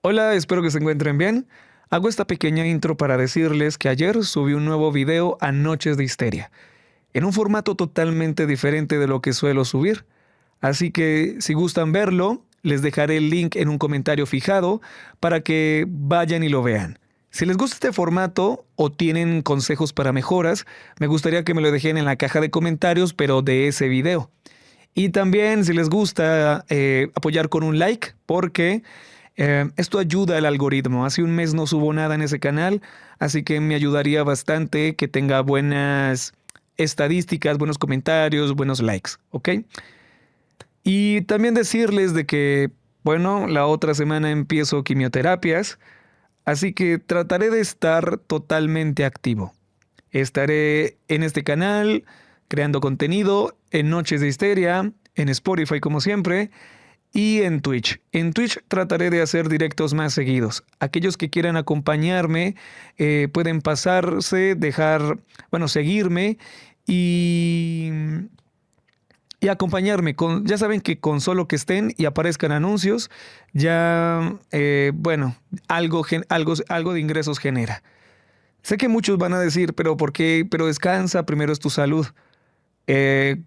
Hola, espero que se encuentren bien. Hago esta pequeña intro para decirles que ayer subí un nuevo video a Noches de Histeria, en un formato totalmente diferente de lo que suelo subir. Así que si gustan verlo, les dejaré el link en un comentario fijado para que vayan y lo vean. Si les gusta este formato o tienen consejos para mejoras, me gustaría que me lo dejen en la caja de comentarios, pero de ese video. Y también si les gusta apoyar con un like, porque esto ayuda al algoritmo. Hace un mes no subo nada en ese canal, así que me ayudaría bastante que tenga buenas estadísticas, buenos comentarios, buenos likes, ¿ok? Y también decirles de que, bueno, la otra semana empiezo quimioterapias, así que trataré de estar totalmente activo. Estaré en este canal creando contenido, en Noches de Histeria, en Spotify como siempre, y en Twitch. En Twitch trataré de hacer directos más seguidos. Aquellos que quieran acompañarme pueden pasarse, seguirme y, y acompañarme. Ya saben que con solo que estén y aparezcan anuncios, ya, algo de ingresos genera. Sé que muchos van a decir, pero ¿por qué? Pero descansa, primero es tu salud.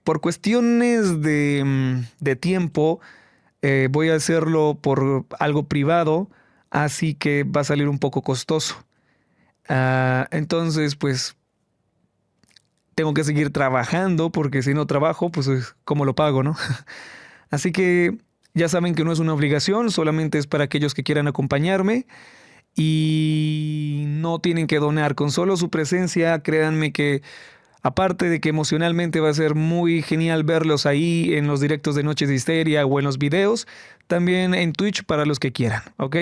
Por cuestiones de tiempo, voy a hacerlo por algo privado, así que va a salir un poco costoso. Entonces, pues, tengo que seguir trabajando, porque si no trabajo, pues, ¿cómo lo pago, no? Así que ya saben que no es una obligación, solamente es para aquellos que quieran acompañarme. Y no tienen que donar, con solo su presencia, créanme que aparte de que emocionalmente va a ser muy genial verlos ahí en los directos de Noches de Histeria o en los videos, también en Twitch para los que quieran, ¿ok?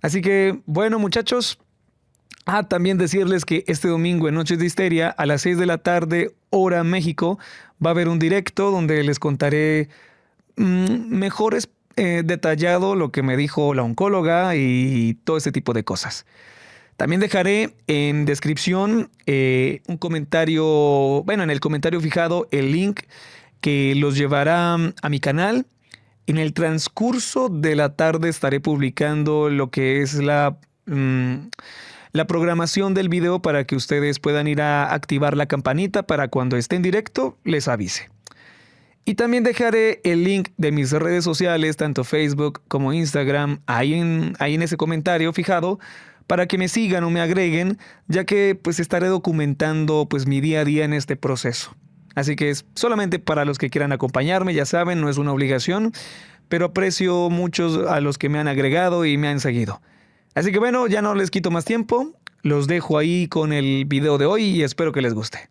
Así que, bueno, muchachos, también decirles que este domingo en Noches de Histeria a las 6 de la tarde, hora México, va a haber un directo donde les contaré mejores detallado lo que me dijo la oncóloga y todo ese tipo de cosas. También dejaré en descripción un comentario, en el comentario fijado, el link que los llevará a mi canal. En el transcurso de la tarde estaré publicando lo que es la programación del video para que ustedes puedan ir a activar la campanita para cuando esté en directo les avise. Y también dejaré el link de mis redes sociales, tanto Facebook como Instagram, ahí en ese comentario fijado, para que me sigan o me agreguen, ya que pues estaré documentando pues mi día a día en este proceso. Así que es solamente para los que quieran acompañarme, ya saben, no es una obligación, pero aprecio muchos a los que me han agregado y me han seguido. Así que bueno, ya no les quito más tiempo, los dejo ahí con el video de hoy y espero que les guste.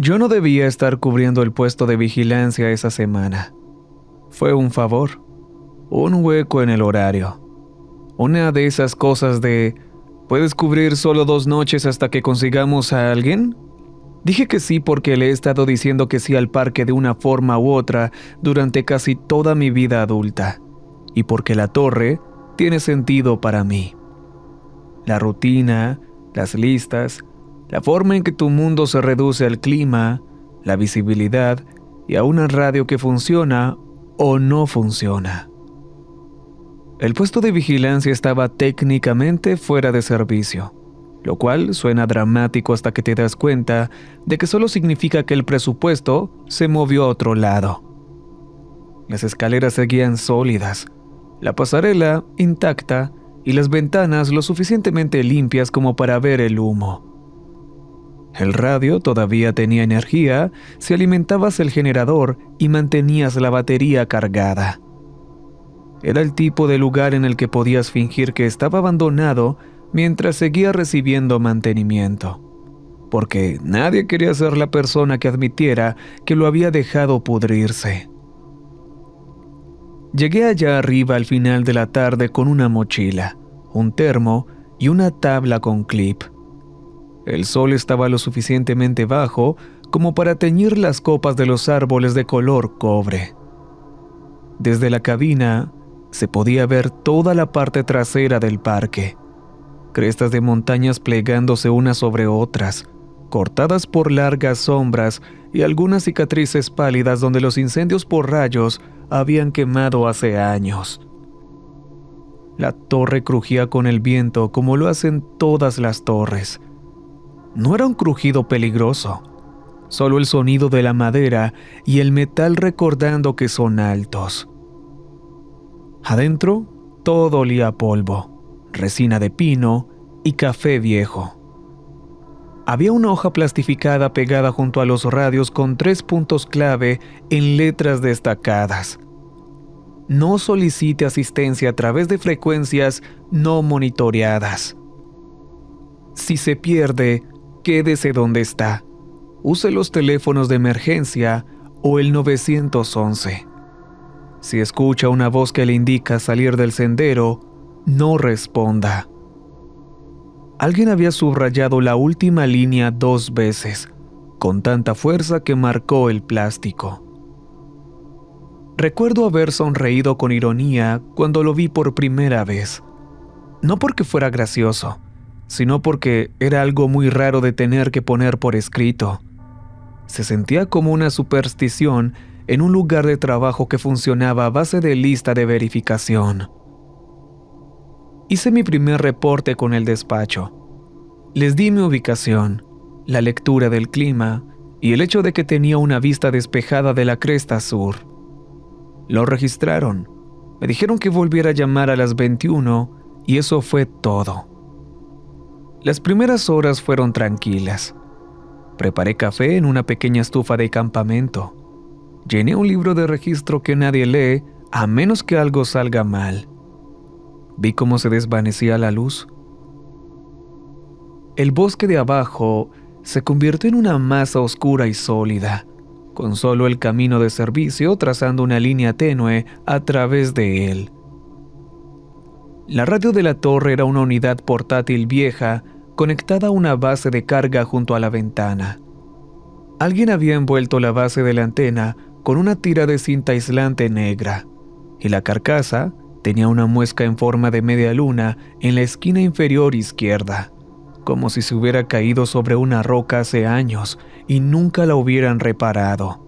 Yo no debía estar cubriendo el puesto de vigilancia esa semana. Fue un favor, un hueco en el horario. Una de esas cosas de, ¿puedes cubrir solo 2 noches hasta que consigamos a alguien? Dije que sí porque le he estado diciendo que sí al parque de una forma u otra durante casi toda mi vida adulta, y porque la torre tiene sentido para mí. La rutina, las listas, la forma en que tu mundo se reduce al clima, la visibilidad y a una radio que funciona o no funciona. El puesto de vigilancia estaba técnicamente fuera de servicio, lo cual suena dramático hasta que te das cuenta de que solo significa que el presupuesto se movió a otro lado. Las escaleras seguían sólidas, la pasarela intacta y las ventanas lo suficientemente limpias como para ver el humo. El radio todavía tenía energía si alimentabas el generador y mantenías la batería cargada. Era el tipo de lugar en el que podías fingir que estaba abandonado mientras seguía recibiendo mantenimiento, porque nadie quería ser la persona que admitiera que lo había dejado pudrirse. Llegué allá arriba al final de la tarde con una mochila, un termo y una tabla con clip. El sol estaba lo suficientemente bajo como para teñir las copas de los árboles de color cobre. Desde la cabina se podía ver toda la parte trasera del parque, crestas de montañas plegándose unas sobre otras, cortadas por largas sombras y algunas cicatrices pálidas donde los incendios por rayos habían quemado hace años. La torre crujía con el viento como lo hacen todas las torres. No era un crujido peligroso, solo el sonido de la madera y el metal recordando que son altos. Adentro, todo olía a polvo, resina de pino y café viejo. Había una hoja plastificada pegada junto a los radios con 3 puntos clave en letras destacadas. No solicite asistencia a través de frecuencias no monitoreadas. Si se pierde, quédese donde está. Use los teléfonos de emergencia o el 911. Si escucha una voz que le indica salir del sendero, no responda. Alguien había subrayado la última línea 2 veces, con tanta fuerza que marcó el plástico. Recuerdo haber sonreído con ironía cuando lo vi por primera vez. No porque fuera gracioso, sino porque era algo muy raro de tener que poner por escrito. Se sentía como una superstición en un lugar de trabajo que funcionaba a base de lista de verificación. Hice mi primer reporte con el despacho. Les di mi ubicación, la lectura del clima y el hecho de que tenía una vista despejada de la cresta sur. Lo registraron. Me dijeron que volviera a llamar a las 21 y eso fue todo. Las primeras horas fueron tranquilas. Preparé café en una pequeña estufa de campamento. Llené un libro de registro que nadie lee a menos que algo salga mal. Vi cómo se desvanecía la luz. El bosque de abajo se convirtió en una masa oscura y sólida, con solo el camino de servicio trazando una línea tenue a través de él. La radio de la torre era una unidad portátil vieja conectada a una base de carga junto a la ventana. Alguien había envuelto la base de la antena con una tira de cinta aislante negra, y la carcasa tenía una muesca en forma de media luna en la esquina inferior izquierda, como si se hubiera caído sobre una roca hace años y nunca la hubieran reparado.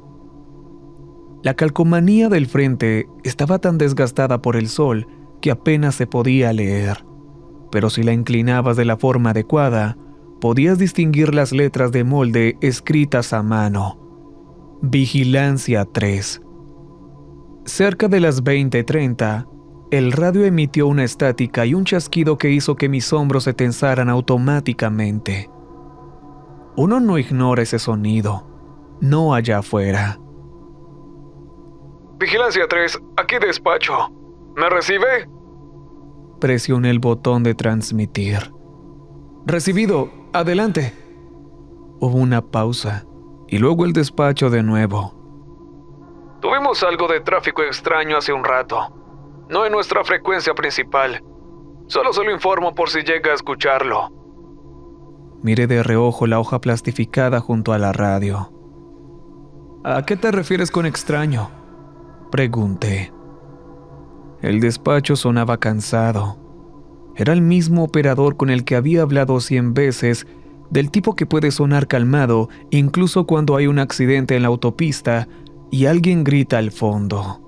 La calcomanía del frente estaba tan desgastada por el sol que apenas se podía leer, pero si la inclinabas de la forma adecuada, podías distinguir las letras de molde escritas a mano. Vigilancia 3. Cerca de las 20:30, el radio emitió una estática y un chasquido que hizo que mis hombros se tensaran automáticamente. Uno no ignora ese sonido, no allá afuera. Vigilancia 3, aquí despacho. ¿Me recibe? Presioné el botón de transmitir. Recibido, adelante. Hubo una pausa y luego el despacho de nuevo. Tuvimos algo de tráfico extraño hace un rato. No en nuestra frecuencia principal. Solo se lo informo por si llega a escucharlo. Miré de reojo la hoja plastificada junto a la radio. ¿A qué te refieres con extraño? Pregunté. El despacho sonaba cansado. Era el mismo operador con el que había hablado 100 veces, del tipo que puede sonar calmado incluso cuando hay un accidente en la autopista y alguien grita al fondo.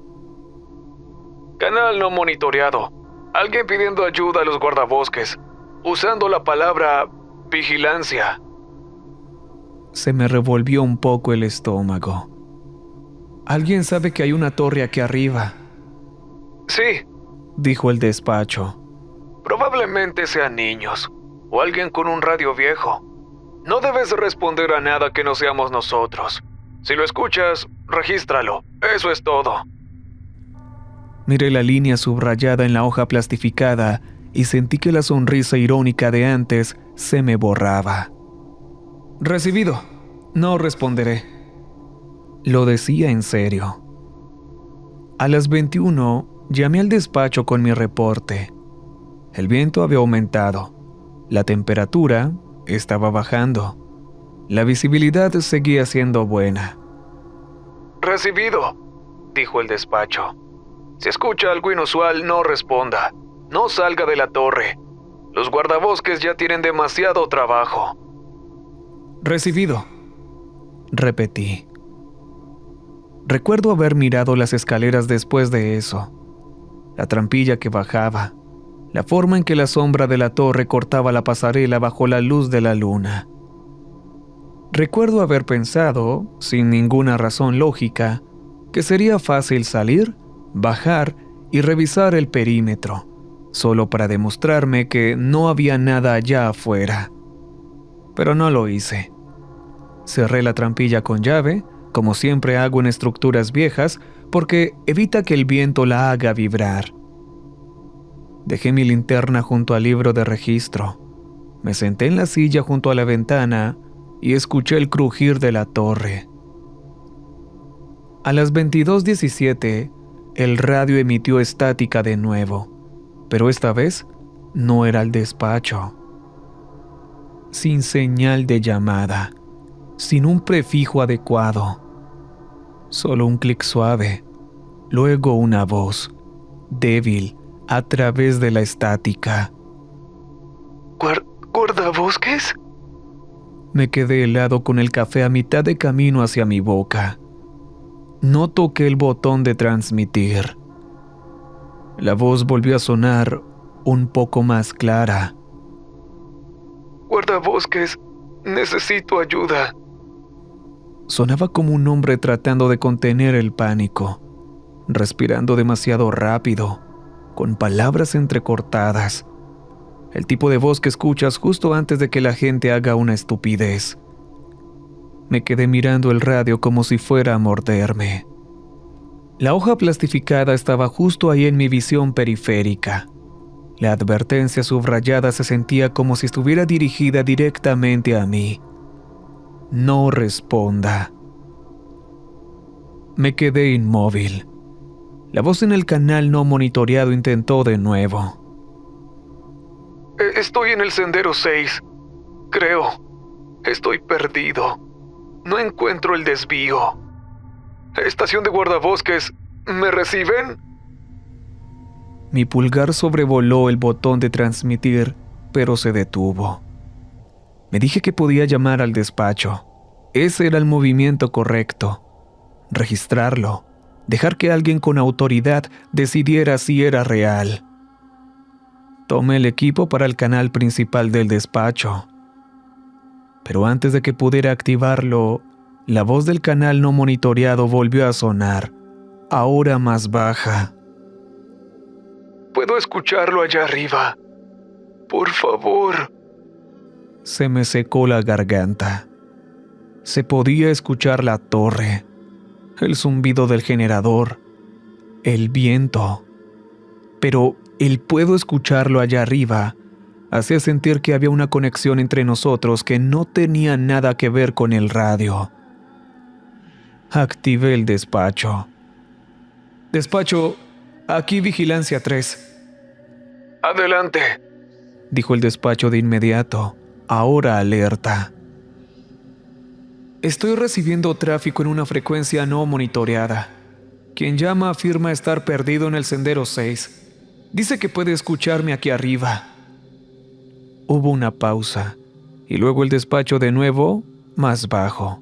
Canal no monitoreado. Alguien pidiendo ayuda a los guardabosques, usando la palabra vigilancia. Se me revolvió un poco el estómago. ¿Alguien sabe que hay una torre aquí arriba? Sí, dijo el despacho. Probablemente sean niños, o alguien con un radio viejo. No debes responder a nada que no seamos nosotros. Si lo escuchas, regístralo. Eso es todo. Miré la línea subrayada en la hoja plastificada y sentí que la sonrisa irónica de antes se me borraba. Recibido. No responderé. Lo decía en serio. A las 21 llamé al despacho con mi reporte. El viento había aumentado. La temperatura estaba bajando. La visibilidad seguía siendo buena. Recibido, dijo el despacho. Si escucha algo inusual, no responda. No salga de la torre. Los guardabosques ya tienen demasiado trabajo. Recibido, repetí. Recuerdo haber mirado las escaleras después de eso, la trampilla que bajaba, la forma en que la sombra de la torre cortaba la pasarela bajo la luz de la luna. Recuerdo haber pensado, sin ninguna razón lógica, que sería fácil salir, bajar y revisar el perímetro, solo para demostrarme que no había nada allá afuera. Pero no lo hice. Cerré la trampilla con llave, como siempre hago en estructuras viejas, porque evita que el viento la haga vibrar. Dejé mi linterna junto al libro de registro. Me senté en la silla junto a la ventana y escuché el crujir de la torre. A las 22:17, el radio emitió estática de nuevo, pero esta vez no era el despacho. Sin señal de llamada, sin un prefijo adecuado. Solo un clic suave, luego una voz, débil, a través de la estática. ¿Guardabosques? Me quedé helado con el café a mitad de camino hacia mi boca. No toqué el botón de transmitir. La voz volvió a sonar un poco más clara. Guardabosques, necesito ayuda. Sonaba como un hombre tratando de contener el pánico, respirando demasiado rápido, con palabras entrecortadas. El tipo de voz que escuchas justo antes de que la gente haga una estupidez. Me quedé mirando el radio como si fuera a morderme. La hoja plastificada estaba justo ahí en mi visión periférica. La advertencia subrayada se sentía como si estuviera dirigida directamente a mí. No responda. Me quedé inmóvil. La voz en el canal no monitoreado intentó de nuevo. Estoy en el sendero 6. Creo. Estoy perdido. No encuentro el desvío. Estación de guardabosques. ¿Me reciben? Mi pulgar sobrevoló el botón de transmitir, pero se detuvo. Me dije que podía llamar al despacho. Ese era el movimiento correcto. Registrarlo. Dejar que alguien con autoridad decidiera si era real. Tomé el equipo para el canal principal del despacho. Pero antes de que pudiera activarlo, la voz del canal no monitoreado volvió a sonar, ahora más baja. Puedo escucharlo allá arriba. Por favor. Se me secó la garganta. Se podía escuchar la torre, el zumbido del generador, el viento. Pero el puedo escucharlo allá arriba hacía sentir que había una conexión entre nosotros que no tenía nada que ver con el radio. Activé el despacho. Despacho, aquí Vigilancia 3. Adelante, Dijo el despacho de inmediato, ahora alerta. Estoy recibiendo tráfico en una frecuencia no monitoreada. Quien llama afirma estar perdido en el sendero 6. Dice que puede escucharme aquí arriba. Hubo una pausa, y luego el despacho de nuevo, más bajo.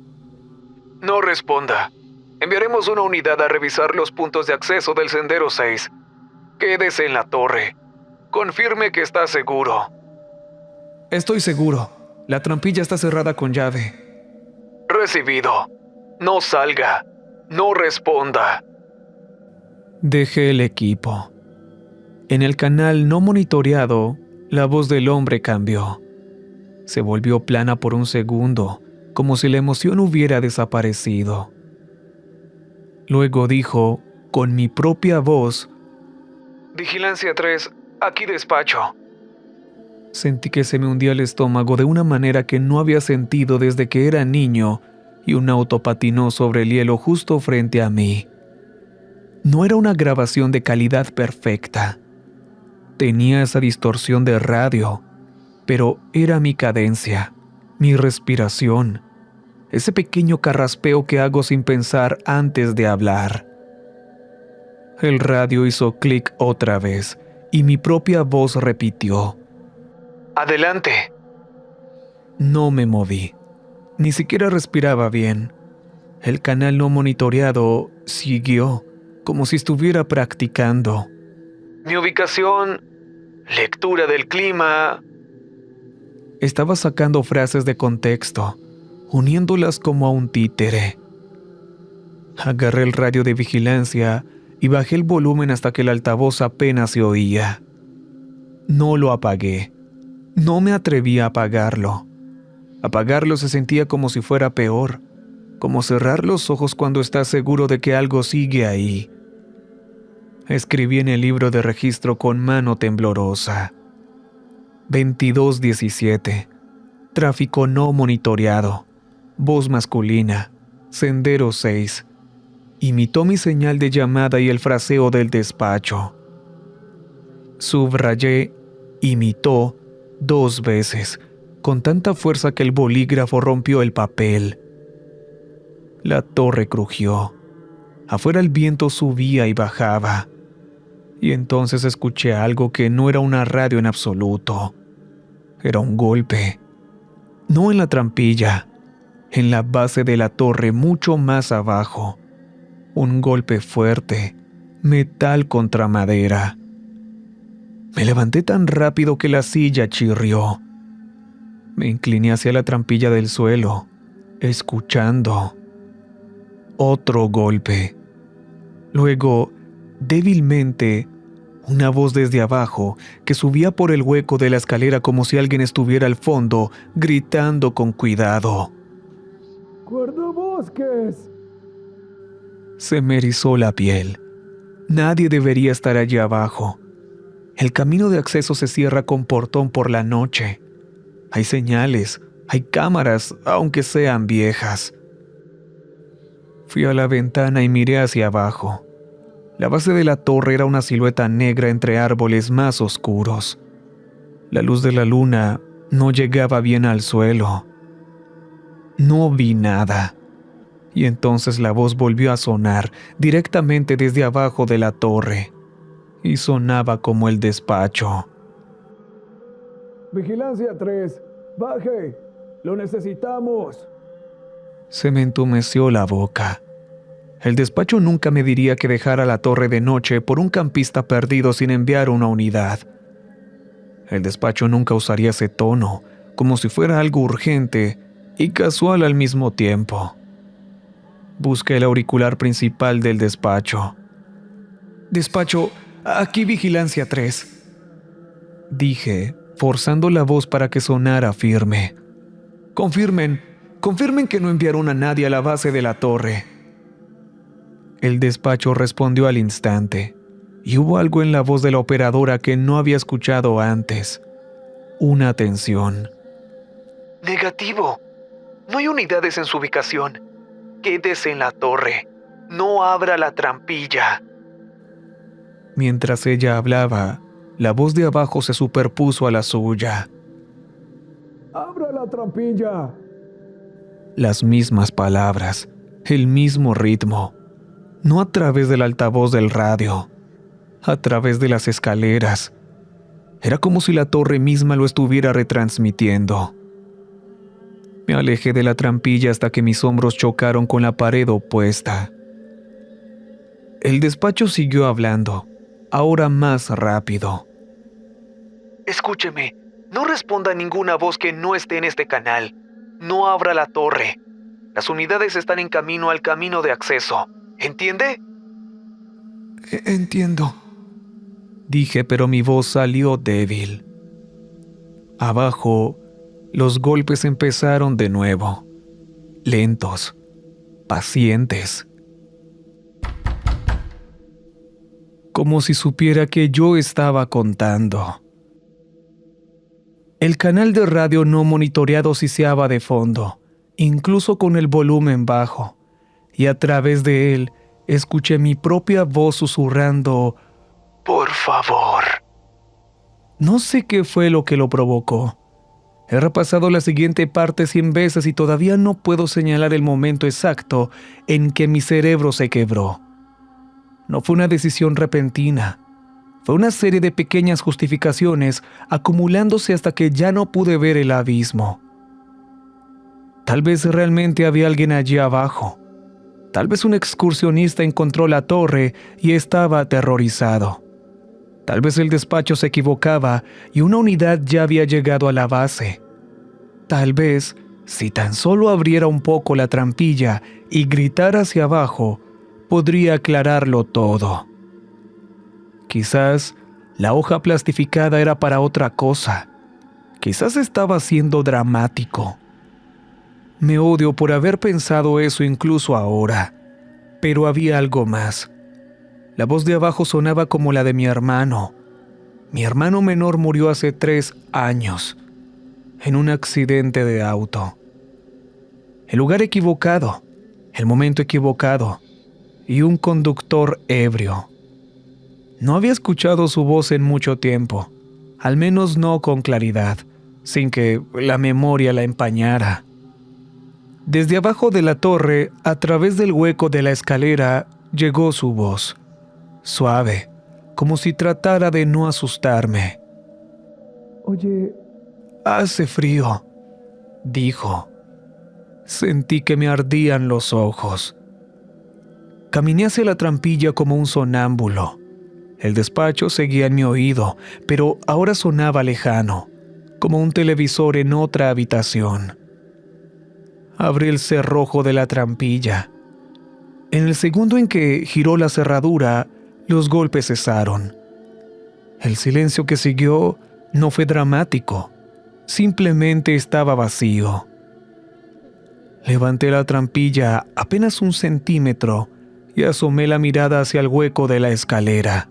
No responda. Enviaremos una unidad a revisar los puntos de acceso del sendero 6. Quédese en la torre. Confirme que está seguro. Estoy seguro. La trampilla está cerrada con llave. Recibido. No salga. No responda. Dejé el equipo. En el canal no monitoreado, la voz del hombre cambió. Se volvió plana por un segundo, como si la emoción hubiera desaparecido. Luego dijo, con mi propia voz, Vigilancia 3, aquí despacho. Sentí que se me hundía el estómago de una manera que no había sentido desde que era niño y un auto patinó sobre el hielo justo frente a mí. No era una grabación de calidad perfecta. Tenía esa distorsión de radio, pero era mi cadencia, mi respiración, ese pequeño carraspeo que hago sin pensar antes de hablar. El radio hizo clic otra vez y mi propia voz repitió. Adelante. No me moví. Ni siquiera respiraba bien. El canal no monitoreado siguió, como si estuviera practicando. Mi ubicación, lectura del clima. Estaba sacando frases de contexto, uniéndolas como a un títere. Agarré el radio de vigilancia y bajé el volumen hasta que el altavoz apenas se oía. No lo apagué. No me atreví a apagarlo. Apagarlo se sentía como si fuera peor, como cerrar los ojos cuando estás seguro de que algo sigue ahí. Escribí en el libro de registro con mano temblorosa. 2217. Tráfico no monitoreado. Voz masculina. Sendero 6. Imitó mi señal de llamada y el fraseo del despacho. Subrayé imitó 2 veces, con tanta fuerza que el bolígrafo rompió el papel. La torre crujió. Afuera el viento subía y bajaba. Y entonces escuché algo que no era una radio en absoluto. Era un golpe. No en la trampilla, en la base de la torre mucho más abajo. Un golpe fuerte, metal contra madera. Me levanté tan rápido que la silla chirrió. Me incliné hacia la trampilla del suelo, escuchando. Otro golpe. Luego, débilmente, una voz desde abajo que subía por el hueco de la escalera como si alguien estuviera al fondo, gritando con cuidado. ¡Guardabosques! Se me erizó la piel. Nadie debería estar allí abajo. El camino de acceso se cierra con portón por la noche. Hay señales, hay cámaras, aunque sean viejas. Fui a la ventana y miré hacia abajo. La base de la torre era una silueta negra entre árboles más oscuros. La luz de la luna no llegaba bien al suelo. No vi nada. Y entonces la voz volvió a sonar directamente desde abajo de la torre. Y sonaba como el despacho. Vigilancia 3, baje, lo necesitamos. Se me entumeció la boca. El despacho nunca me diría que dejara la torre de noche por un campista perdido sin enviar una unidad. El despacho nunca usaría ese tono, como si fuera algo urgente y casual al mismo tiempo. Busqué el auricular principal del despacho. «Despacho, aquí Vigilancia 3», dije, forzando la voz para que sonara firme. Confirmen que no enviaron a nadie a la base de la torre». El despacho respondió al instante, y hubo algo en la voz de la operadora que no había escuchado antes. Una tensión. Negativo. No hay unidades en su ubicación. Quédese en la torre. No abra la trampilla. Mientras ella hablaba, la voz de abajo se superpuso a la suya. ¡Abra la trampilla! Las mismas palabras, el mismo ritmo. No a través del altavoz del radio, a través de las escaleras. Era como si la torre misma lo estuviera retransmitiendo. Me alejé de la trampilla hasta que mis hombros chocaron con la pared opuesta. El despacho siguió hablando, ahora más rápido. Escúcheme, no responda a ninguna voz que no esté en este canal. No abra la torre. Las unidades están en camino al camino de acceso. ¿Entiende? Entiendo, dije, pero mi voz salió débil. Abajo, los golpes empezaron de nuevo, lentos, pacientes. Como si supiera que yo estaba contando. El canal de radio no monitoreado siseaba de fondo, incluso con el volumen bajo, y a través de él escuché mi propia voz susurrando: «Por favor». No sé qué fue lo que lo provocó. He repasado la siguiente parte 100 veces y todavía no puedo señalar el momento exacto en que mi cerebro se quebró. No fue una decisión repentina. Fue una serie de pequeñas justificaciones acumulándose hasta que ya no pude ver el abismo. Tal vez realmente había alguien allí abajo. Tal vez un excursionista encontró la torre y estaba aterrorizado. Tal vez el despacho se equivocaba y una unidad ya había llegado a la base. Tal vez, si tan solo abriera un poco la trampilla y gritara hacia abajo, podría aclararlo todo. Quizás la hoja plastificada era para otra cosa. Quizás estaba siendo dramático. Me odio por haber pensado eso incluso ahora. Pero había algo más. La voz de abajo sonaba como la de mi hermano. Mi hermano menor murió hace 3 años, en un accidente de auto. El lugar equivocado, el momento equivocado, y un conductor ebrio. No había escuchado su voz en mucho tiempo, al menos no con claridad, sin que la memoria la empañara. Desde abajo de la torre, a través del hueco de la escalera, llegó su voz, suave, como si tratara de no asustarme. Oye, «Hace frío», dijo. Sentí que me ardían los ojos. Caminé hacia la trampilla como un sonámbulo. El despacho seguía en mi oído, pero ahora sonaba lejano, como un televisor en otra habitación. Abrí el cerrojo de la trampilla. En el segundo en que giró la cerradura, los golpes cesaron. El silencio que siguió no fue dramático, simplemente estaba vacío. Levanté la trampilla apenas 1 centímetro y asomé la mirada hacia el hueco de la escalera.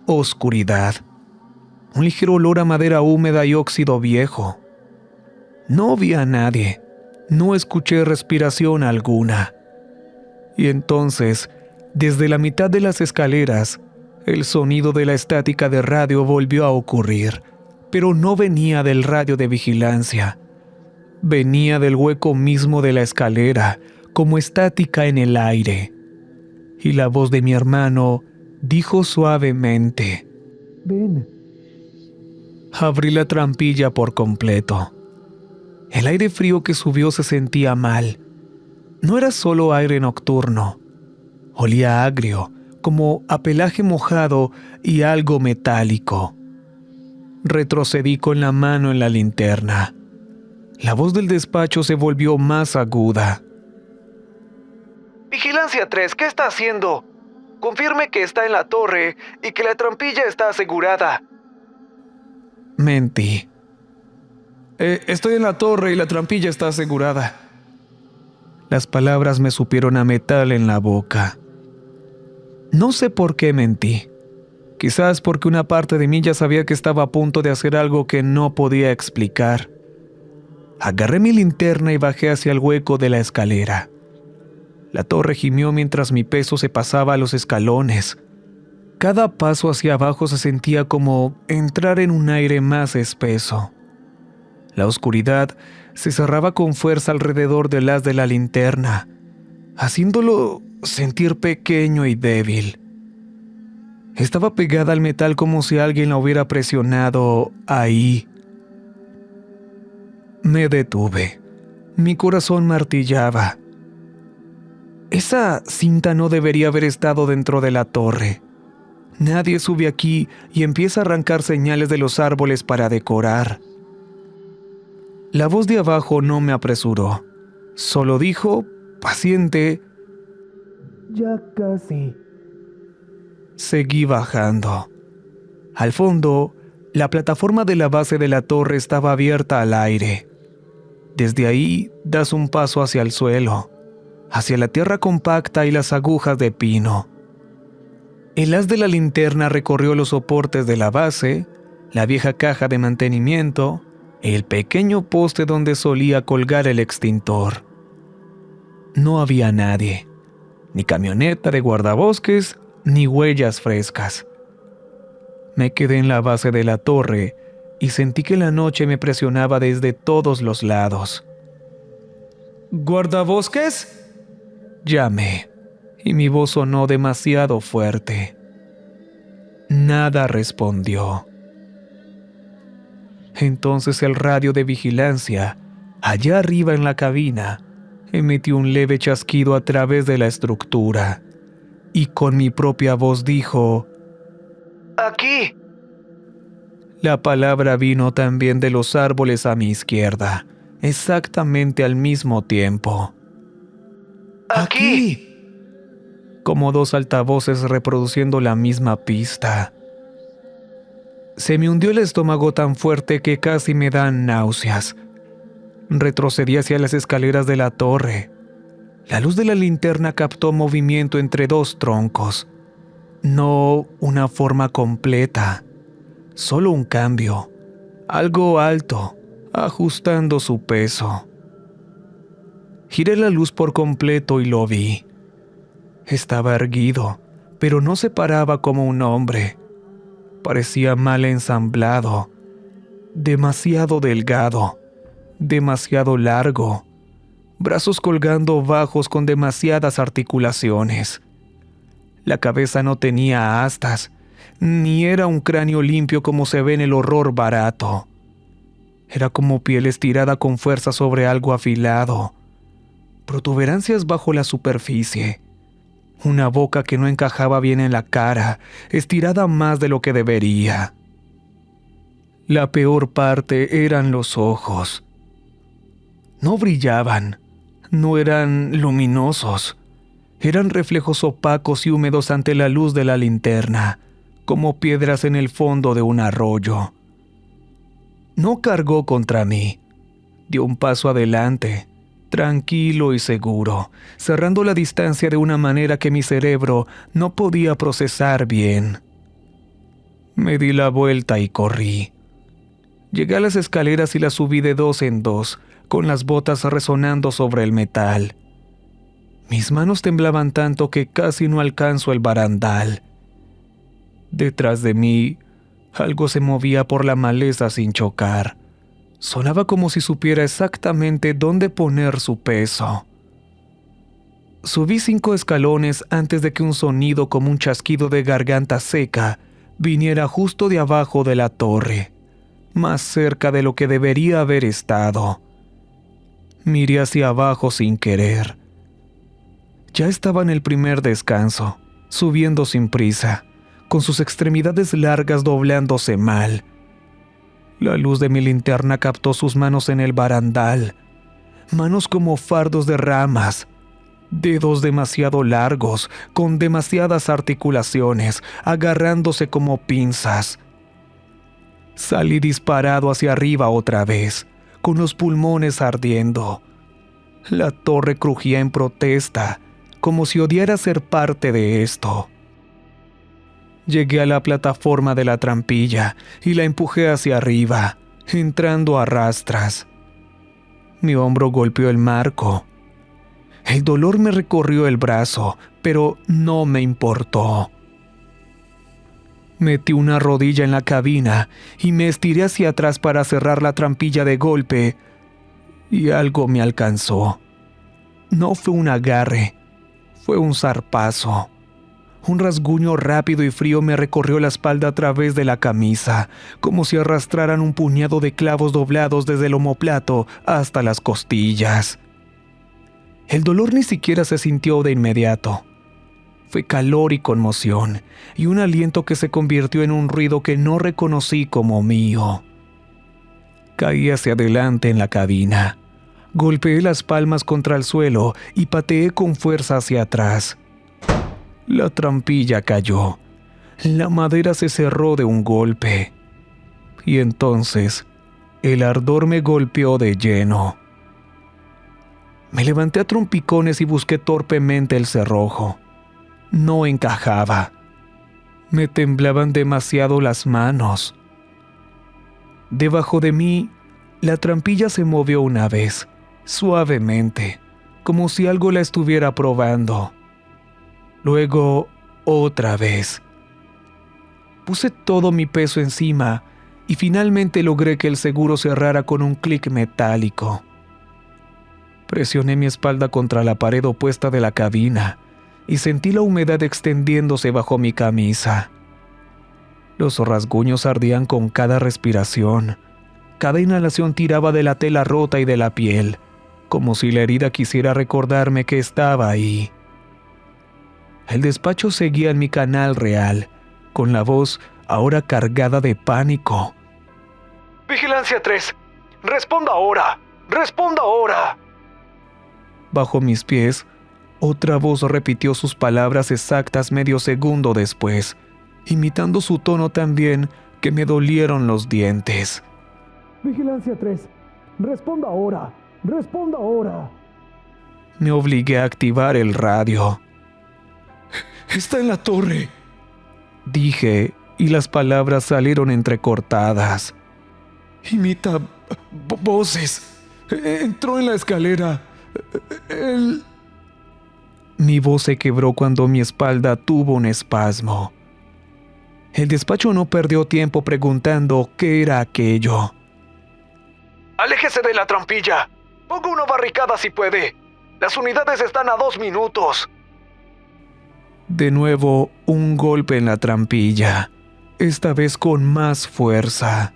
Oscuridad. Un ligero olor a madera húmeda y óxido viejo. No vi a nadie. No escuché respiración alguna. Y entonces, desde la mitad de las escaleras, el sonido de la estática de radio volvió a ocurrir, pero no venía del radio de vigilancia. Venía del hueco mismo de la escalera, como estática en el aire. Y la voz de mi hermano dijo suavemente: ven. Abrí la trampilla por completo. El aire frío que subió se sentía mal. No era solo aire nocturno. Olía agrio, como a pelaje mojado y algo metálico. Retrocedí con la mano en la linterna. La voz del despacho se volvió más aguda. Vigilancia 3, ¿qué está haciendo? Confirme que está en la torre y que la trampilla está asegurada. Mentí. Estoy en la torre y la trampilla está asegurada. Las palabras me supieron a metal en la boca. No sé por qué mentí. Quizás porque una parte de mí ya sabía que estaba a punto de hacer algo que no podía explicar. Agarré mi linterna y bajé hacia el hueco de la escalera. La torre gimió mientras mi peso se pasaba a los escalones. Cada paso hacia abajo se sentía como entrar en un aire más espeso. La oscuridad se cerraba con fuerza alrededor del haz de la linterna, haciéndolo sentir pequeño y débil. Estaba pegada al metal como si alguien la hubiera presionado ahí. Me detuve. Mi corazón martillaba. Esa cinta no debería haber estado dentro de la torre. Nadie sube aquí y empieza a arrancar señales de los árboles para decorar. La voz de abajo no me apresuró. Solo dijo, paciente: Ya casi. Seguí bajando. Al fondo, la plataforma de la base de la torre estaba abierta al aire. Desde ahí das un paso hacia el suelo, hacia la tierra compacta y las agujas de pino. El haz de la linterna recorrió los soportes de la base, la vieja caja de mantenimiento, el pequeño poste donde solía colgar el extintor. No había nadie, ni camioneta de guardabosques, ni huellas frescas. Me quedé en la base de la torre y sentí que la noche me presionaba desde todos los lados. ¿Guardabosques?, llamé, y mi voz sonó demasiado fuerte. Nada respondió. Entonces el radio de vigilancia, allá arriba en la cabina, emitió un leve chasquido a través de la estructura, y con mi propia voz dijo: ¡Aquí! La palabra vino también de los árboles a mi izquierda, exactamente al mismo tiempo. ¡Aquí! Como dos altavoces reproduciendo la misma pista. Se me hundió el estómago tan fuerte que casi me dan náuseas. Retrocedí hacia las escaleras de la torre. La luz de la linterna captó movimiento entre dos troncos. No una forma completa, solo un cambio, algo alto, ajustando su peso. Giré la luz por completo y lo vi. Estaba erguido, pero no se paraba como un hombre. Parecía mal ensamblado, demasiado delgado, demasiado largo, brazos colgando bajos con demasiadas articulaciones. La cabeza no tenía astas, ni era un cráneo limpio como se ve en el horror barato. Era como piel estirada con fuerza sobre algo afilado, protuberancias bajo la superficie, una boca que no encajaba bien en la cara, estirada más de lo que debería. La peor parte eran los ojos. No brillaban, no eran luminosos. Eran reflejos opacos y húmedos ante la luz de la linterna, como piedras en el fondo de un arroyo. No cargó contra mí. Dio un paso adelante, tranquilo y seguro, cerrando la distancia de una manera que mi cerebro no podía procesar bien. Me di la vuelta y corrí. Llegué a las escaleras y las subí de dos en dos, con las botas resonando sobre el metal. Mis manos temblaban tanto que casi no alcanzo el barandal. Detrás de mí, algo se movía por la maleza sin chocar. Sonaba como si supiera exactamente dónde poner su peso. Subí 5 escalones antes de que un sonido como un chasquido de garganta seca viniera justo de abajo de la torre, más cerca de lo que debería haber estado. Miré hacia abajo sin querer. Ya estaba en el primer descanso, subiendo sin prisa, con sus extremidades largas doblándose mal. La luz de mi linterna captó sus manos en el barandal, manos como fardos de ramas, dedos demasiado largos, con demasiadas articulaciones, agarrándose como pinzas. Salí disparado hacia arriba otra vez, con los pulmones ardiendo. La torre crujía en protesta, como si odiara ser parte de esto. Llegué a la plataforma de la trampilla y la empujé hacia arriba, entrando a rastras. Mi hombro golpeó el marco. El dolor me recorrió el brazo, pero no me importó. Metí una rodilla en la cabina y me estiré hacia atrás para cerrar la trampilla de golpe, y algo me alcanzó. No fue un agarre, fue un zarpazo. Un rasguño rápido y frío me recorrió la espalda a través de la camisa, como si arrastraran un puñado de clavos doblados desde el omóplato hasta las costillas. El dolor ni siquiera se sintió de inmediato. Fue calor y conmoción, y un aliento que se convirtió en un ruido que no reconocí como mío. Caí hacia adelante en la cabina. Golpeé las palmas contra el suelo y pateé con fuerza hacia atrás. La trampilla cayó. La madera se cerró de un golpe. Y entonces, el ardor me golpeó de lleno. Me levanté a trompicones y busqué torpemente el cerrojo. No encajaba. Me temblaban demasiado las manos. Debajo de mí, la trampilla se movió una vez, suavemente, como si algo la estuviera probando. Luego, otra vez. Puse todo mi peso encima y finalmente logré que el seguro cerrara con un clic metálico. Presioné mi espalda contra la pared opuesta de la cabina y sentí la humedad extendiéndose bajo mi camisa. Los rasguños ardían con cada respiración. Cada inhalación tiraba de la tela rota y de la piel, como si la herida quisiera recordarme que estaba ahí. El despacho seguía en mi canal real, con la voz ahora cargada de pánico. Vigilancia 3, responda ahora, responda ahora. Bajo mis pies, otra voz repitió sus palabras exactas medio segundo después, imitando su tono tan bien que me dolieron los dientes. Vigilancia 3, responda ahora, responda ahora. Me obligué a activar el radio. «Está en la torre», dije, y las palabras salieron entrecortadas. «Imita voces. Entró en la escalera. Él...» Mi voz se quebró cuando mi espalda tuvo un espasmo. El despacho no perdió tiempo preguntando qué era aquello. Aléjese de la trampilla. Ponga una barricada si puede. Las unidades están a 2 minutos. De nuevo, un golpe en la trampilla, esta vez con más fuerza.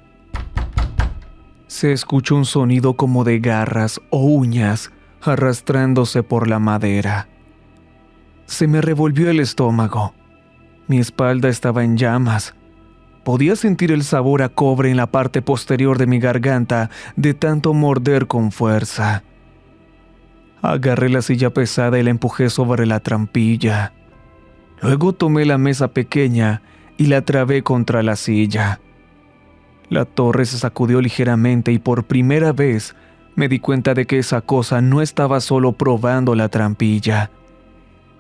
Se escuchó un sonido como de garras o uñas arrastrándose por la madera. Se me revolvió el estómago. Mi espalda estaba en llamas. Podía sentir el sabor a cobre en la parte posterior de mi garganta de tanto morder con fuerza. Agarré la silla pesada y la empujé sobre la trampilla. Luego tomé la mesa pequeña y la trabé contra la silla. La torre se sacudió ligeramente y por primera vez me di cuenta de que esa cosa no estaba solo probando la trampilla.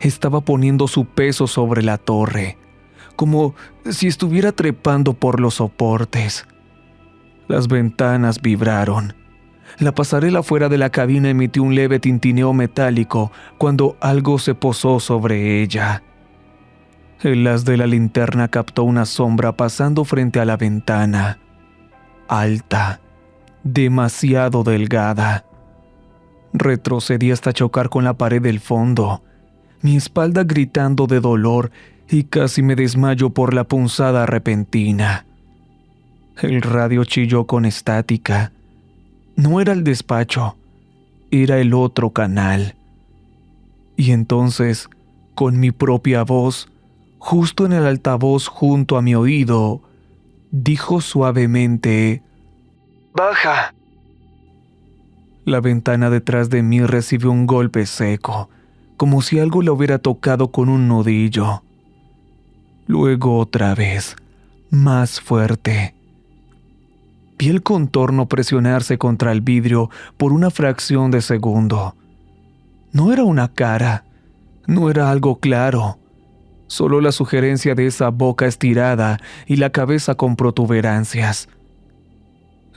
Estaba poniendo su peso sobre la torre, como si estuviera trepando por los soportes. Las ventanas vibraron. La pasarela fuera de la cabina emitió un leve tintineo metálico cuando algo se posó sobre ella. El haz de la linterna captó una sombra pasando frente a la ventana. Alta, demasiado delgada. Retrocedí hasta chocar con la pared del fondo, mi espalda gritando de dolor y casi me desmayo por la punzada repentina. El radio chilló con estática. No era el despacho, era el otro canal. Y entonces, con mi propia voz, justo en el altavoz junto a mi oído, dijo suavemente: Baja. La ventana detrás de mí recibió un golpe seco, como si algo la hubiera tocado con un nudillo. Luego otra vez, más fuerte. Vi el contorno presionarse contra el vidrio por una fracción de segundo. No era una cara, no era algo claro, solo la sugerencia de esa boca estirada y la cabeza con protuberancias.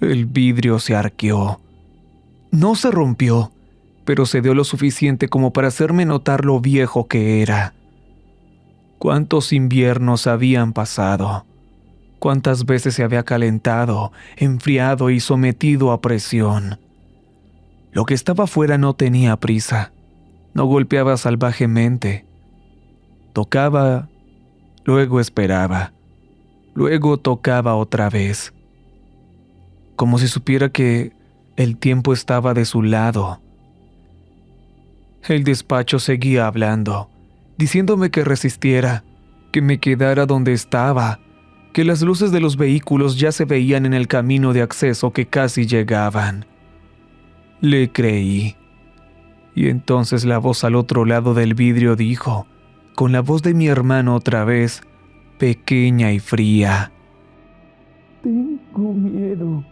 El vidrio se arqueó. No se rompió, pero cedió lo suficiente como para hacerme notar lo viejo que era. ¿Cuántos inviernos habían pasado? ¿Cuántas veces se había calentado, enfriado y sometido a presión? Lo que estaba afuera no tenía prisa, no golpeaba salvajemente. Tocaba, luego esperaba, luego tocaba otra vez. Como si supiera que el tiempo estaba de su lado. El despacho seguía hablando, diciéndome que resistiera, que me quedara donde estaba, que las luces de los vehículos ya se veían en el camino de acceso que casi llegaban. Le creí. Y entonces la voz al otro lado del vidrio dijo, con la voz de mi hermano otra vez, pequeña y fría: Tengo miedo.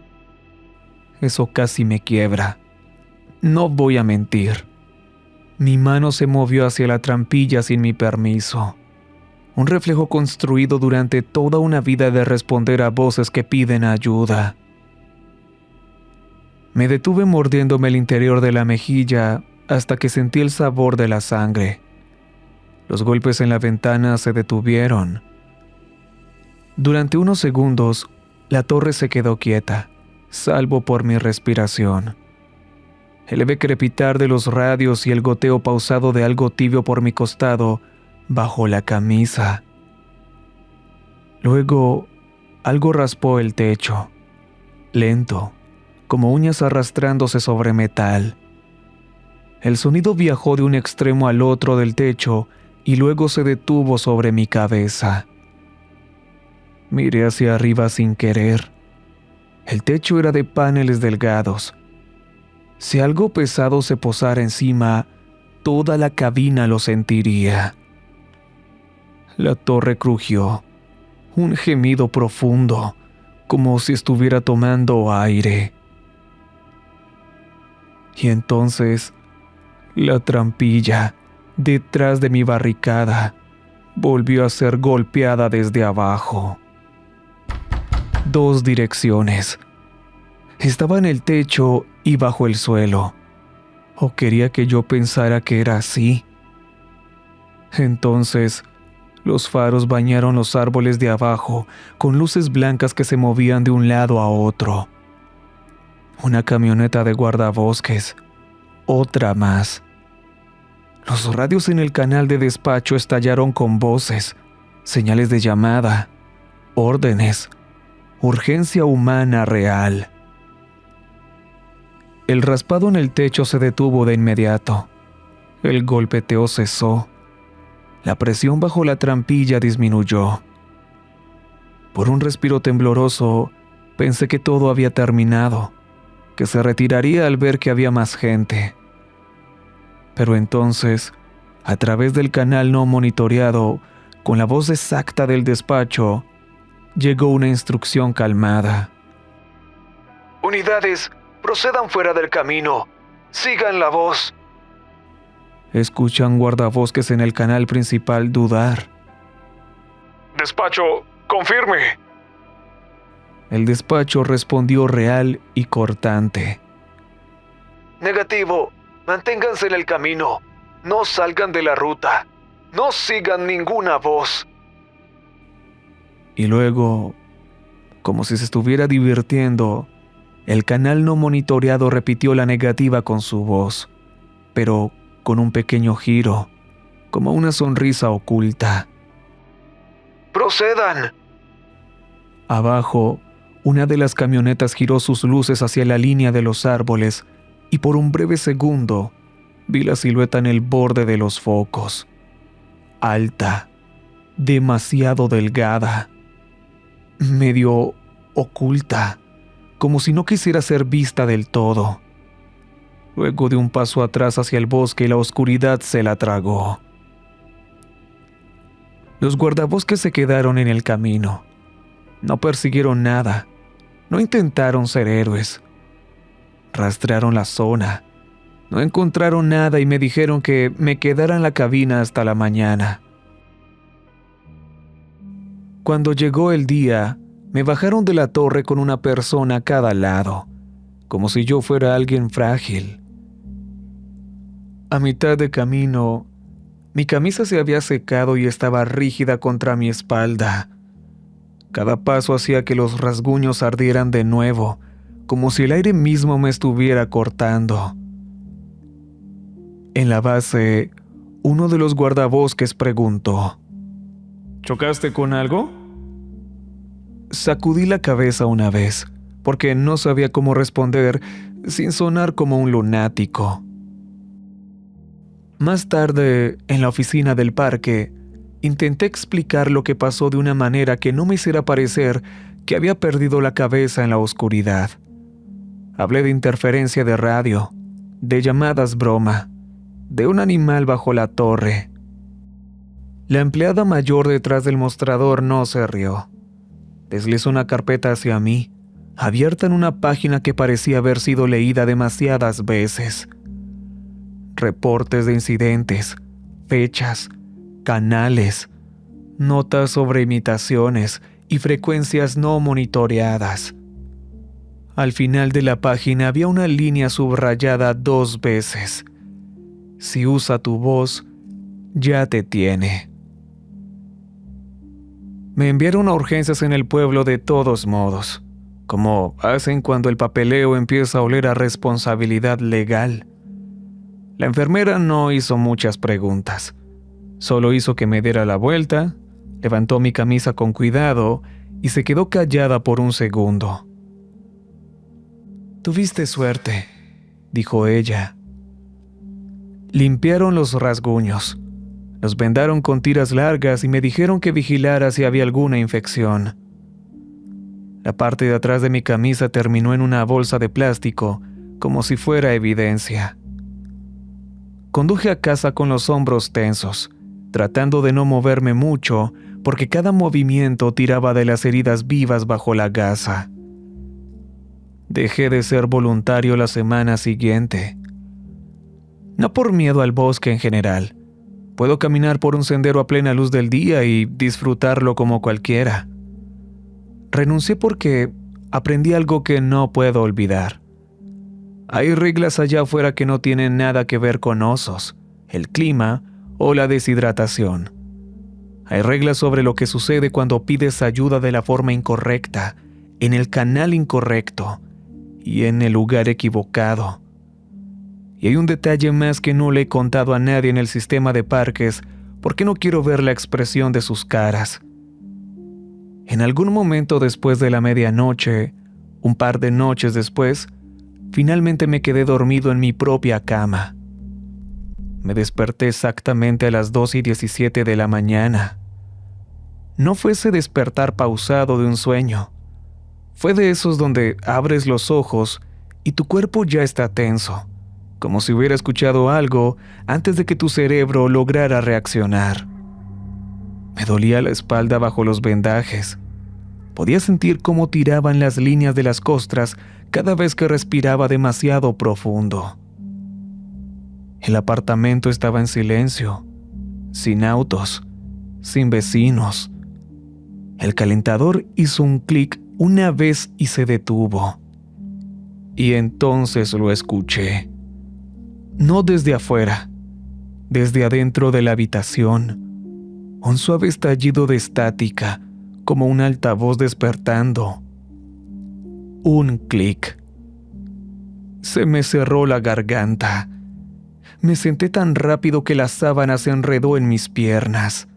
Eso casi me quiebra. No voy a mentir. Mi mano se movió hacia la trampilla sin mi permiso. Un reflejo construido durante toda una vida de responder a voces que piden ayuda. Me detuve mordiéndome el interior de la mejilla hasta que sentí el sabor de la sangre. Los golpes en la ventana se detuvieron. Durante unos segundos, la torre se quedó quieta, salvo por mi respiración. El leve crepitar de los radios y el goteo pausado de algo tibio por mi costado bajo la camisa. Luego, algo raspó el techo, lento, como uñas arrastrándose sobre metal. El sonido viajó de un extremo al otro del techo y luego se detuvo sobre mi cabeza. Miré hacia arriba sin querer. El techo era de paneles delgados. Si algo pesado se posara encima, toda la cabina lo sentiría. La torre crujió, un gemido profundo, como si estuviera tomando aire. Y entonces, la trampilla, detrás de mi barricada, volvió a ser golpeada desde abajo. 2 direcciones. Estaba en el techo y bajo el suelo. ¿O quería que yo pensara que era así? Entonces, los faros bañaron los árboles de abajo con luces blancas que se movían de un lado a otro. Una camioneta de guardabosques. Otra más. Los radios en el canal de despacho estallaron con voces, señales de llamada, órdenes, urgencia humana real. El raspado en el techo se detuvo de inmediato. El golpeteo cesó. La presión bajo la trampilla disminuyó. Por un respiro tembloroso, pensé que todo había terminado, que se retiraría al ver que había más gente. Pero entonces, a través del canal no monitoreado, con la voz exacta del despacho, llegó una instrucción calmada. Unidades, procedan fuera del camino. Sigan la voz. Escuchan guardabosques en el canal principal dudar. Despacho, confirme. El despacho respondió real y cortante. Negativo. Manténganse en el camino. No salgan de la ruta. No sigan ninguna voz. Y luego, como si se estuviera divirtiendo, el canal no monitoreado repitió la negativa con su voz, pero con un pequeño giro, como una sonrisa oculta. ¡Procedan! Abajo, una de las camionetas giró sus luces hacia la línea de los árboles y por un breve segundo vi la silueta en el borde de los focos. Alta, demasiado delgada, medio oculta, como si no quisiera ser vista del todo. Luego de un paso atrás hacia el bosque y la oscuridad se la tragó. Los guardabosques se quedaron en el camino. No persiguieron nada. No intentaron ser héroes. Rastrearon la zona. No encontraron nada y me dijeron que me quedara en la cabina hasta la mañana. Cuando llegó el día, me bajaron de la torre con una persona a cada lado, como si yo fuera alguien frágil. A mitad de camino, mi camisa se había secado y estaba rígida contra mi espalda. Cada paso hacía que los rasguños ardieran de nuevo, como si el aire mismo me estuviera cortando. En la base, uno de los guardabosques preguntó: ¿chocaste con algo? Sacudí la cabeza una vez, porque no sabía cómo responder sin sonar como un lunático. Más tarde, en la oficina del parque, intenté explicar lo que pasó de una manera que no me hiciera parecer que había perdido la cabeza en la oscuridad. Hablé de interferencia de radio, de llamadas broma, de un animal bajo la torre. La empleada mayor detrás del mostrador no se rió. Deslizó una carpeta hacia mí, abierta en una página que parecía haber sido leída demasiadas veces. Reportes de incidentes, fechas, canales, notas sobre imitaciones y frecuencias no monitoreadas. Al final de la página había una línea subrayada 2 veces. Si usa tu voz, ya te tiene. Me enviaron a urgencias en el pueblo de todos modos, como hacen cuando el papeleo empieza a oler a responsabilidad legal. La enfermera no hizo muchas preguntas. Solo hizo que me diera la vuelta, levantó mi camisa con cuidado y se quedó callada por un segundo. «Tuviste suerte», dijo ella. Limpiaron los rasguños, los vendaron con tiras largas y me dijeron que vigilara si había alguna infección. La parte de atrás de mi camisa terminó en una bolsa de plástico, como si fuera evidencia. Conduje a casa con los hombros tensos, tratando de no moverme mucho, porque cada movimiento tiraba de las heridas vivas bajo la gasa. Dejé de ser voluntario la semana siguiente. No por miedo al bosque en general. Puedo caminar por un sendero a plena luz del día y disfrutarlo como cualquiera. Renuncié porque aprendí algo que no puedo olvidar. Hay reglas allá afuera que no tienen nada que ver con osos, el clima o la deshidratación. Hay reglas sobre lo que sucede cuando pides ayuda de la forma incorrecta, en el canal incorrecto y en el lugar equivocado. Y hay un detalle más que no le he contado a nadie en el sistema de parques porque no quiero ver la expresión de sus caras. En algún momento después de la medianoche, un par de noches después, finalmente me quedé dormido en mi propia cama. Me desperté exactamente a las 2:17 de la mañana. No fue ese despertar pausado de un sueño. Fue de esos donde abres los ojos y tu cuerpo ya está tenso, como si hubiera escuchado algo antes de que tu cerebro lograra reaccionar. Me dolía la espalda bajo los vendajes. Podía sentir cómo tiraban las líneas de las costras cada vez que respiraba demasiado profundo. El apartamento estaba en silencio, sin autos, sin vecinos. El calentador hizo un clic una vez y se detuvo. Y entonces lo escuché. No desde afuera, desde adentro de la habitación. Un suave estallido de estática, como un altavoz despertando. Un clic. Se me cerró la garganta. Me senté tan rápido que la sábana se enredó en mis piernas.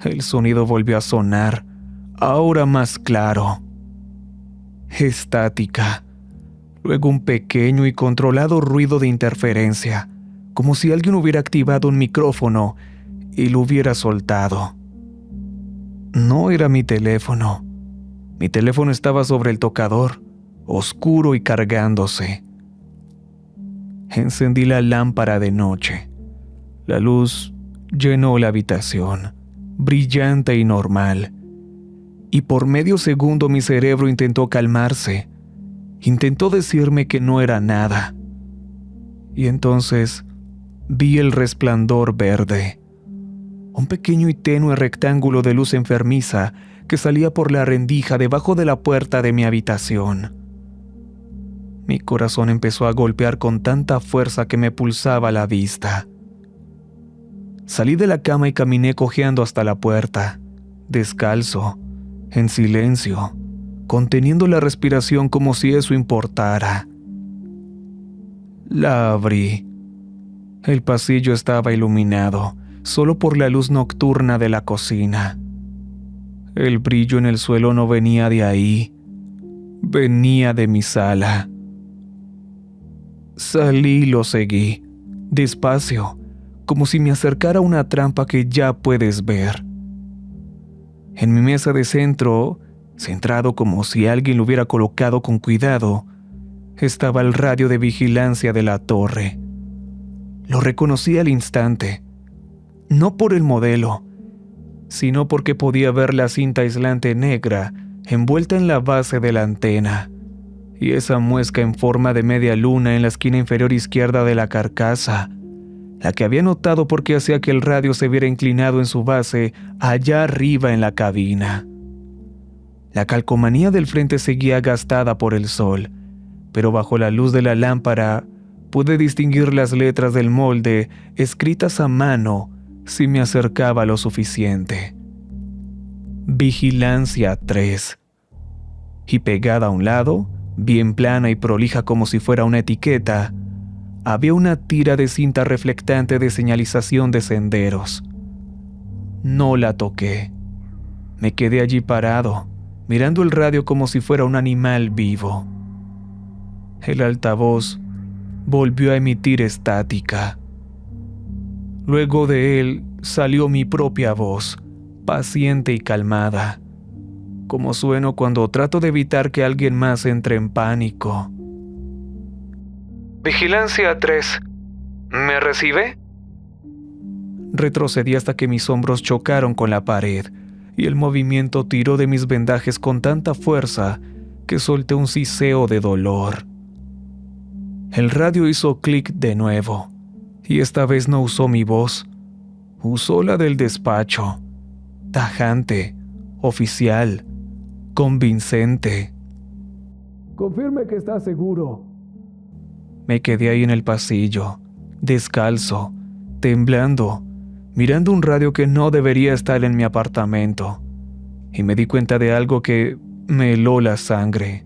El sonido volvió a sonar, ahora más claro. Estática. Luego un pequeño y controlado ruido de interferencia, como si alguien hubiera activado un micrófono y lo hubiera soltado. No era mi teléfono. Mi teléfono estaba sobre el tocador, oscuro y cargándose. Encendí la lámpara de noche. La luz llenó la habitación, brillante y normal. Y por medio segundo mi cerebro intentó calmarse. Intentó decirme que no era nada. Y entonces vi el resplandor verde. Un pequeño y tenue rectángulo de luz enfermiza que salía por la rendija debajo de la puerta de mi habitación. Mi corazón empezó a golpear con tanta fuerza que me pulsaba la vista. Salí de la cama y caminé cojeando hasta la puerta, descalzo, en silencio, conteniendo la respiración como si eso importara. La abrí. El pasillo estaba iluminado, solo por la luz nocturna de la cocina. El brillo en el suelo no venía de ahí, venía de mi sala. Salí y lo seguí, despacio, como si me acercara a una trampa que ya puedes ver. En mi mesa de centro, centrado como si alguien lo hubiera colocado con cuidado, estaba el radio de vigilancia de la torre. Lo reconocí al instante, no por el modelo, sino porque podía ver la cinta aislante negra envuelta en la base de la antena, y esa muesca en forma de media luna en la esquina inferior izquierda de la carcasa, la que había notado porque hacía que el radio se viera inclinado en su base allá arriba en la cabina. La calcomanía del frente seguía gastada por el sol, pero bajo la luz de la lámpara pude distinguir las letras del molde escritas a mano si me acercaba lo suficiente. Vigilancia 3. Y pegada a un lado, bien plana y prolija como si fuera una etiqueta, había una tira de cinta reflectante de señalización de senderos. No la toqué. Me quedé allí parado, mirando el radio como si fuera un animal vivo. El altavoz volvió a emitir estática. Luego de él salió mi propia voz, paciente y calmada, como sueno cuando trato de evitar que alguien más entre en pánico. Vigilancia 3. ¿Me recibe? Retrocedí hasta que mis hombros chocaron con la pared y el movimiento tiró de mis vendajes con tanta fuerza que solté un siseo de dolor. El radio hizo clic de nuevo y esta vez no usó mi voz, usó la del despacho, tajante, oficial, convincente. Confirme que está seguro. Me quedé ahí en el pasillo, descalzo, temblando, mirando un radio que no debería estar en mi apartamento, y me di cuenta de algo que me heló la sangre.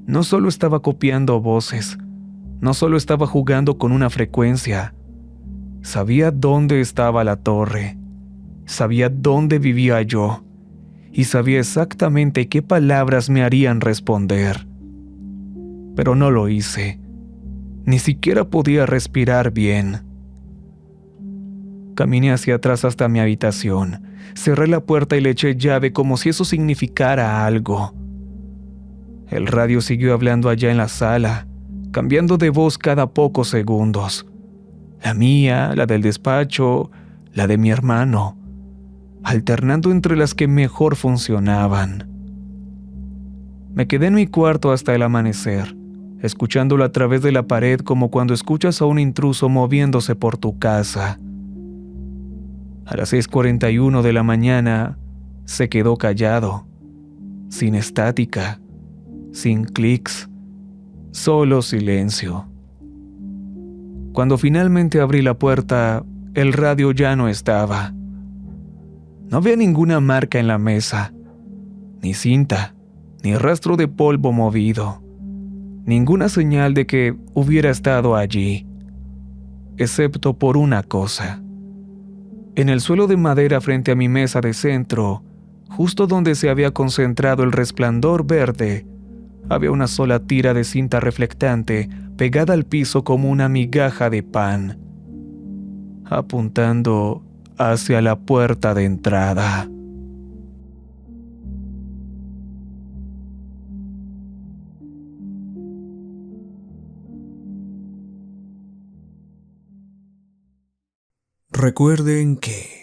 No solo estaba copiando voces, no solo estaba jugando con una frecuencia, sabía dónde estaba la torre, sabía dónde vivía yo, y sabía exactamente qué palabras me harían responder. Pero no lo hice. Ni siquiera podía respirar bien. Caminé hacia atrás hasta mi habitación. Cerré la puerta y le eché llave como si eso significara algo. El radio siguió hablando allá en la sala, cambiando de voz cada pocos segundos. La mía, la del despacho, la de mi hermano, alternando entre las que mejor funcionaban. Me quedé en mi cuarto hasta el amanecer, escuchándolo a través de la pared como cuando escuchas a un intruso moviéndose por tu casa. A las 6:41 de la mañana se quedó callado, sin estática, sin clics, solo silencio. Cuando finalmente abrí la puerta, el radio ya no estaba. No había ninguna marca en la mesa, ni cinta, ni rastro de polvo movido. Ninguna señal de que hubiera estado allí, excepto por una cosa. En el suelo de madera frente a mi mesa de centro, justo donde se había concentrado el resplandor verde, había una sola tira de cinta reflectante pegada al piso como una migaja de pan, apuntando hacia la puerta de entrada. Recuerden que